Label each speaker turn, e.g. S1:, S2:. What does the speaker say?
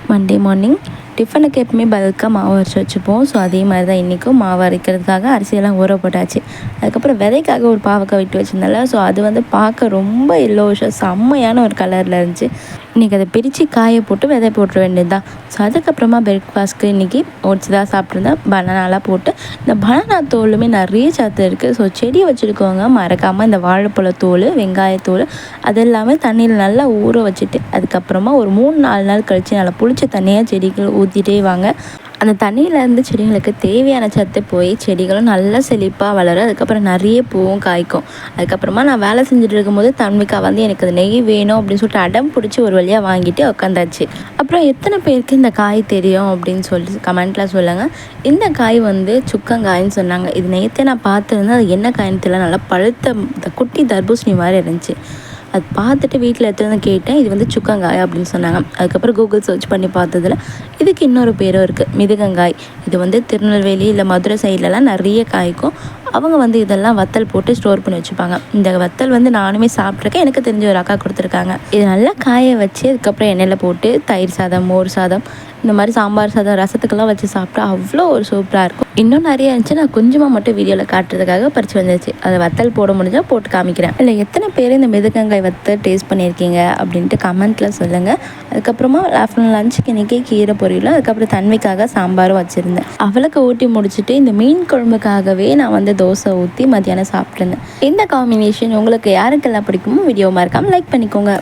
S1: Monday morning டிஃபனுக்கு எப்பவுமே பல்காக மாவு அரைச்சி வச்சுப்போம். ஸோ அதே மாதிரி தான் இன்றைக்கும் மாவு அரைக்கிறதுக்காக அரிசியெல்லாம் ஊற போட்டாச்சு. அதுக்கப்புறம் விதைக்காக ஒரு பாவக்காய் விட்டு வச்சுருந்தால, ஸோ அது வந்து பார்க்க ரொம்ப எல்லோஷாக செம்மையான ஒரு கலரில் இருந்துச்சு. இன்றைக்கி அதை பிரித்து காய போட்டு விதை போட்டுற வேண்டியது தான். ஸோ அதுக்கப்புறமா பிரேக்ஃபாஸ்ட்க்கு இன்றைக்கி ஓட்ஸ் தான் சாப்பிட்ருந்தேன். பனானாலாம் போட்டு, இந்த பனானா தோலுமே நிறைய சத்து இருக்குது. ஸோ செடி வச்சுருக்கவங்க மறக்காமல் இந்த வாழைப்பழ தோல், வெங்காயத்தோல் அதெல்லாமே தண்ணியில் நல்லா ஊற வச்சுட்டு, அதுக்கப்புறமா ஒரு 3-4 நாள் கழித்து நல்லா புளிச்ச தண்ணியாக செடிகள் ஊற்றிட்டே வாங்க. அந்த தண்ணியிலேருந்து செடிகளுக்கு தேவையான சத்து போய் செடிகளும் நல்லா செழிப்பாக வளரும். அதுக்கப்புறம் நிறைய பூவும் காய்க்கும். அதுக்கப்புறமா நான் வேலை செஞ்சுட்டு இருக்கும்போது தன்விகா வந்து எனக்கு அது நெய் வேணும் அப்படின்னு சொல்லிட்டு அடம் பிடிச்சி ஒரு வழியாக வாங்கிட்டு உட்காந்தாச்சு. அப்புறம் எத்தனை பேருக்கு இந்த காய் தெரியும் அப்படின்னு சொல்லி கமெண்ட்டில் சொல்லுங்கள். இந்த காய் வந்து சுக்கங்காயின்னு சொன்னாங்க. இது நேற்றே நான் பார்த்துருந்தேன். அது என்ன காயின்னு தெரியல, நல்லா பழுத்த குட்டி தர்பூசணி மாதிரி இருந்துச்சு. அது பார்த்துட்டு வீட்டில் எடுத்துகிட்டு வந்து கேட்டேன். இது வந்து சுக்கங்காய் அப்படின்னு சொன்னாங்க. அதுக்கப்புறம் கூகுள் சர்ச் பண்ணி பார்த்ததில் இதுக்கு இன்னொரு பேரும் இருக்குது, மிதுகங்காய். இது வந்து திருநெல்வேலி இல்லை மதுரை சைட்லலாம் நிறைய காய்க்கும். அவங்க வந்து இதெல்லாம் வத்தல் போட்டு ஸ்டோர் பண்ணி வச்சுப்பாங்க. இந்த வத்தல் வந்து நானுமே சாப்பிட்ருக்கேன். எனக்கு தெரிஞ்ச ஒரு அக்கா கொடுத்துருக்காங்க. இது நல்லா காய வச்சு அதுக்கப்புறம் எண்ணெயில் போட்டு தயிர் சாதம், மோர் சாதம், இந்த மாதிரி சாம்பார் சாதம், ரசத்துக்கெல்லாம் வச்சு சாப்பிட்டா அவ்வளோ ஒரு சூப்பராக இருக்கும். இன்னும் நிறைய இருந்துச்சு. நான் கொஞ்சமாக மட்டும் வீடியோவில் காட்டுறதுக்காக பறித்து வந்துச்சு. அதை வத்தல் போட முடிஞ்சால் போட்டு காமிக்கிறேன். இல்லை எத்தனை பேர் இந்த மிதுகங்காய் வத்தல் டேஸ்ட் பண்ணியிருக்கீங்க அப்படின்ட்டு கமெண்ட்டில் சொல்லுங்கள். அதுக்கப்புறமா ஆஃப்டர்நூன் லஞ்சுக்கு இன்றைக்கி கீரை பொரியலும், அதுக்கப்புறம் தன்விக்காக சாம்பாரும் வச்சுருந்தேன். அவளுக்கு ஊட்டி முடிச்சுட்டு இந்த மீன் குழம்புக்காகவே நான் வந்து தோசை ஊற்றி மத்தியானம் சாப்பிட்ருந்தேன். இந்த காம்பினேஷன் உங்களுக்கு யாருக்கெல்லாம் பிடிக்குமோ வீடியோ மறக்காமல் லைக் பண்ணிக்கோங்க.